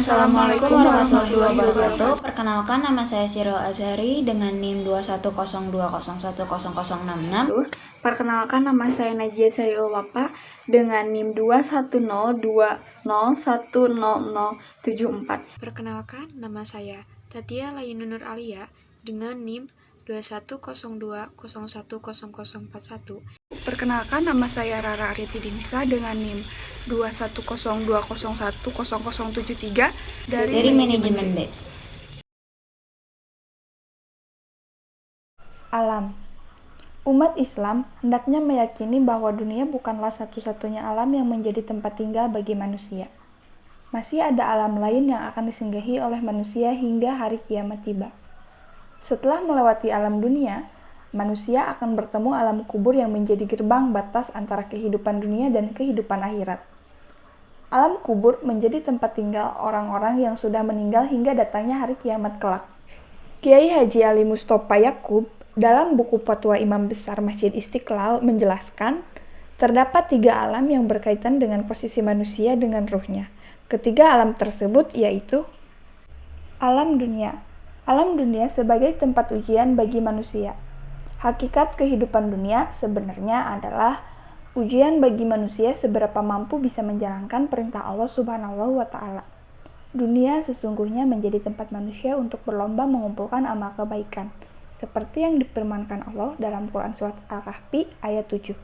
Assalamualaikum warahmatullahi wabarakatuh. Perkenalkan, nama saya Siril Azhari dengan NIM 21020100066. Perkenalkan, nama saya Najia Sariul Wapa dengan NIM 21020100074. Perkenalkan, nama saya Tatia Layinu Nur Alia dengan NIM 21020100041. Perkenalkan, nama saya Rara Ariti Dinisa dengan NIM 21020100073 dari Manajemen B. Alam. Umat Islam hendaknya meyakini bahwa dunia bukanlah satu-satunya alam yang menjadi tempat tinggal bagi manusia. Masih ada alam lain yang akan disinggahi oleh manusia hingga hari kiamat tiba. Setelah melewati alam dunia, manusia akan bertemu alam kubur yang menjadi gerbang batas antara kehidupan dunia dan kehidupan akhirat. Alam kubur menjadi tempat tinggal orang-orang yang sudah meninggal hingga datangnya hari kiamat kelak. Kiai Haji Ali Mustofa Yakub dalam buku Fatwa Imam Besar Masjid Istiqlal menjelaskan, terdapat 3 alam yang berkaitan dengan posisi manusia dengan ruhnya. Ketiga alam tersebut yaitu alam dunia. Alam dunia sebagai tempat ujian bagi manusia. Hakikat kehidupan dunia sebenarnya adalah ujian bagi manusia seberapa mampu bisa menjalankan perintah Allah Subhanahu wa Ta'ala. Dunia sesungguhnya menjadi tempat manusia untuk berlomba mengumpulkan amal kebaikan, seperti yang difirmankan Allah dalam Quran Surat Al-Kahfi ayat 7.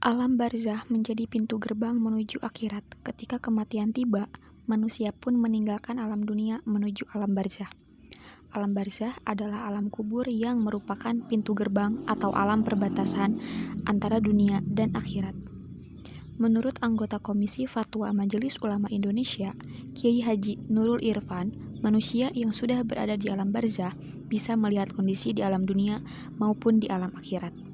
Alam barzah menjadi pintu gerbang menuju akhirat. Ketika kematian tiba, manusia pun meninggalkan alam dunia menuju alam barzah. Alam barzah adalah alam kubur yang merupakan pintu gerbang atau alam perbatasan antara dunia dan akhirat. Menurut anggota Komisi Fatwa Majelis Ulama Indonesia, Kiai Haji Nurul Irfan, manusia yang sudah berada di alam barzah bisa melihat kondisi di alam dunia maupun di alam akhirat.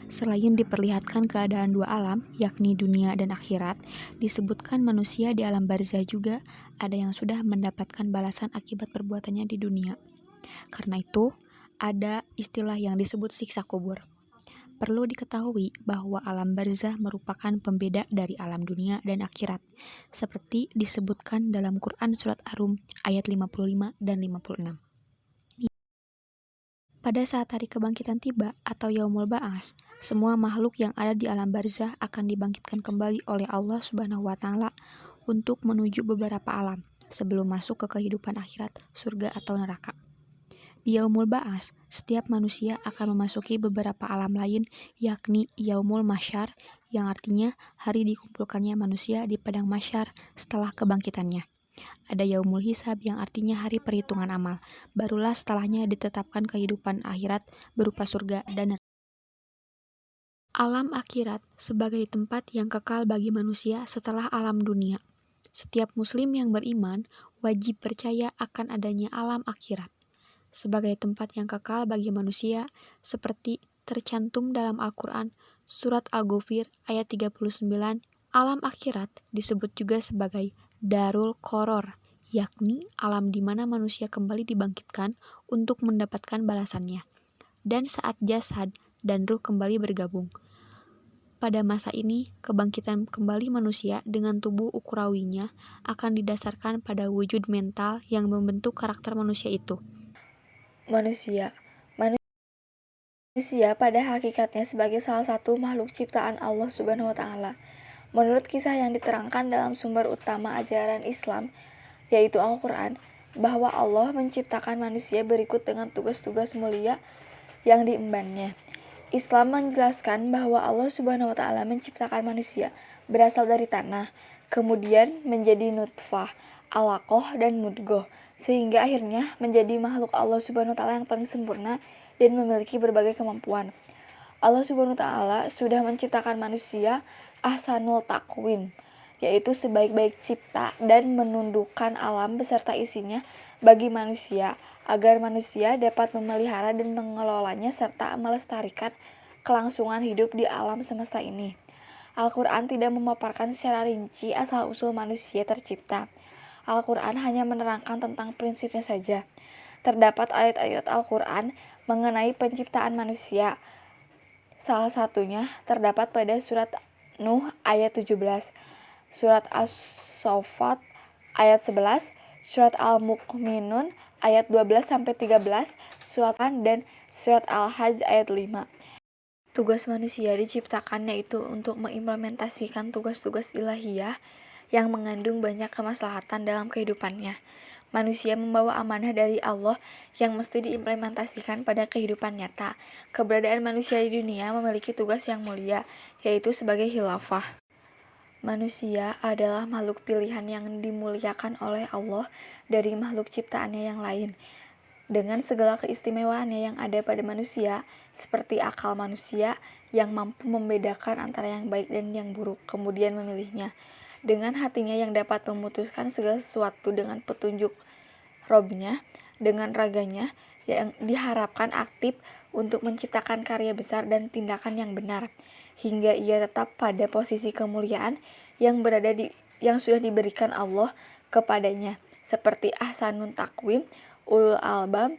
Selain diperlihatkan keadaan 2 alam, yakni dunia dan akhirat, disebutkan manusia di alam barzah juga ada yang sudah mendapatkan balasan akibat perbuatannya di dunia. Karena itu, ada istilah yang disebut siksa kubur. Perlu diketahui bahwa alam barzah merupakan pembeda dari alam dunia dan akhirat, seperti disebutkan dalam Quran Surat Ar-Rum ayat 55 dan 56. Pada saat hari kebangkitan tiba atau Yaumul Ba'ats, semua makhluk yang ada di alam barzah akan dibangkitkan kembali oleh Allah Subhanahu wa Ta'ala untuk menuju beberapa alam sebelum masuk ke kehidupan akhirat, surga atau neraka. Di Yaumul Ba'ats, setiap manusia akan memasuki beberapa alam lain, yakni Yaumul Mahsyar, yang artinya hari dikumpulkannya manusia di padang mahsyar setelah kebangkitannya. Ada Yaumul Hisab yang artinya hari perhitungan amal, barulah setelahnya ditetapkan kehidupan akhirat berupa surga dan neraka. Alam akhirat sebagai tempat yang kekal bagi manusia setelah alam dunia. Setiap muslim yang beriman wajib percaya akan adanya alam akhirat sebagai tempat yang kekal bagi manusia seperti tercantum dalam Al-Quran Surat Al-Ghafir ayat 39. Alam akhirat disebut juga sebagai Darul Qoror, yakni alam di mana manusia kembali dibangkitkan untuk mendapatkan balasannya, dan saat jasad dan ruh kembali bergabung. Pada masa ini, kebangkitan kembali manusia dengan tubuh ukurawinya akan didasarkan pada wujud mental yang membentuk karakter manusia itu. Manusia pada hakikatnya sebagai salah satu makhluk ciptaan Allah Subhanahu wa Ta'ala. Menurut kisah yang diterangkan dalam sumber utama ajaran Islam, yaitu Al-Quran, bahwa Allah menciptakan manusia berikut dengan tugas-tugas mulia yang diembannya. Islam menjelaskan bahwa Allah Subhanahu wa Ta'ala menciptakan manusia berasal dari tanah, kemudian menjadi nutfah, alaqah, dan mudghah, sehingga akhirnya menjadi makhluk Allah Subhanahu wa Ta'ala yang paling sempurna dan memiliki berbagai kemampuan. Allah Subhanahu wa Ta'ala sudah menciptakan manusia ahsanul taqwim, yaitu sebaik-baik cipta, dan menundukkan alam beserta isinya bagi manusia agar manusia dapat memelihara dan mengelolanya serta melestarikan kelangsungan hidup di alam semesta ini. Al-Quran tidak memaparkan secara rinci asal-usul manusia tercipta. Al-Quran hanya menerangkan tentang prinsipnya saja. Terdapat ayat-ayat Al-Quran mengenai penciptaan manusia. Salah satunya terdapat pada surat Nuh ayat 17. surat As-Saffat ayat 11, surat Al-Mu'minun ayat 12-13, surat dan surat Al-Hajj ayat 5. Tugas manusia diciptakan yaitu untuk mengimplementasikan tugas-tugas ilahiyah yang mengandung banyak kemaslahatan dalam kehidupannya. Manusia membawa amanah dari Allah yang mesti diimplementasikan pada kehidupan nyata. Keberadaan manusia di dunia memiliki tugas yang mulia, yaitu sebagai khilafah. Manusia adalah makhluk pilihan yang dimuliakan oleh Allah dari makhluk ciptaannya yang lain. Dengan segala keistimewaannya yang ada pada manusia, seperti akal manusia yang mampu membedakan antara yang baik dan yang buruk, kemudian memilihnya. Dengan hatinya yang dapat memutuskan segala sesuatu dengan petunjuk Robnya, dengan raganya yang diharapkan aktif untuk menciptakan karya besar dan tindakan yang benar, hingga ia tetap pada posisi kemuliaan yang sudah diberikan Allah kepadanya, seperti ahsanun takwim, ulul albab,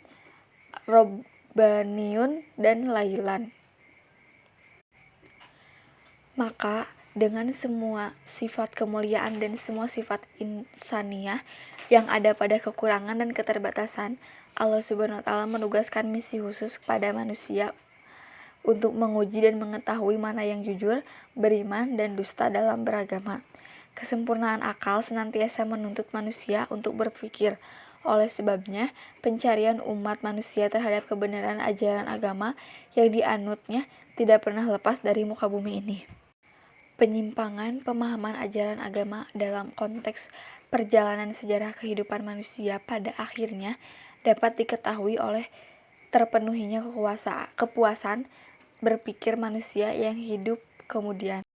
robbaniyun, dan lailan. Maka dengan semua sifat kemuliaan dan semua sifat insaniyah yang ada pada kekurangan dan keterbatasan, Allah Subhanahu wa Ta'ala menugaskan misi khusus kepada manusia untuk menguji dan mengetahui mana yang jujur, beriman, dan dusta dalam beragama. Kesempurnaan akal senantiasa menuntut manusia untuk berpikir. Oleh sebabnya, pencarian umat manusia terhadap kebenaran ajaran agama yang dianutnya tidak pernah lepas dari muka bumi ini. Penyimpangan pemahaman ajaran agama dalam konteks perjalanan sejarah kehidupan manusia pada akhirnya dapat diketahui oleh terpenuhinya kepuasan berpikir manusia yang hidup kemudian.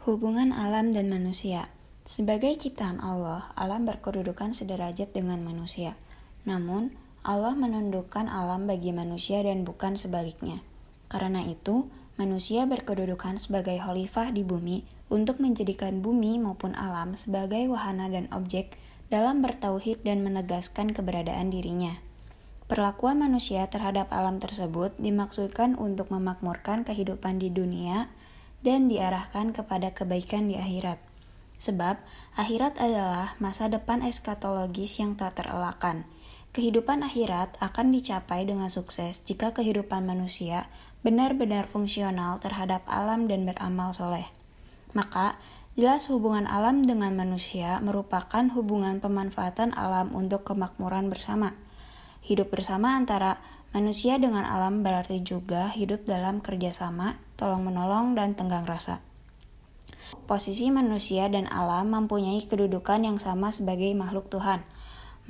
Hubungan alam dan manusia. Sebagai ciptaan Allah, alam berkedudukan sederajat dengan manusia. Namun, Allah menundukkan alam bagi manusia dan bukan sebaliknya. Karena itu, manusia berkedudukan sebagai khalifah di bumi untuk menjadikan bumi maupun alam sebagai wahana dan objek dalam bertauhid dan menegaskan keberadaan dirinya. Perlakuan manusia terhadap alam tersebut dimaksudkan untuk memakmurkan kehidupan di dunia dan diarahkan kepada kebaikan di akhirat. Sebab, akhirat adalah masa depan eskatologis yang tak terelakkan. Kehidupan akhirat akan dicapai dengan sukses jika kehidupan manusia benar-benar fungsional terhadap alam dan beramal soleh. Maka, jelas hubungan alam dengan manusia merupakan hubungan pemanfaatan alam untuk kemakmuran bersama. Hidup bersama antara manusia dengan alam berarti juga hidup dalam kerjasama, tolong-menolong, dan tenggang rasa. Posisi manusia dan alam mempunyai kedudukan yang sama sebagai makhluk Tuhan.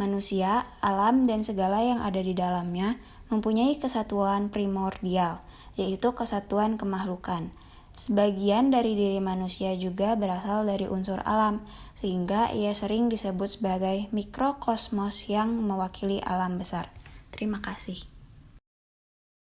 Manusia, alam, dan segala yang ada di dalamnya mempunyai kesatuan primordial, yaitu kesatuan kemakhlukan. Sebagian dari diri manusia juga berasal dari unsur alam, sehingga ia sering disebut sebagai mikrokosmos yang mewakili alam besar. Terima kasih.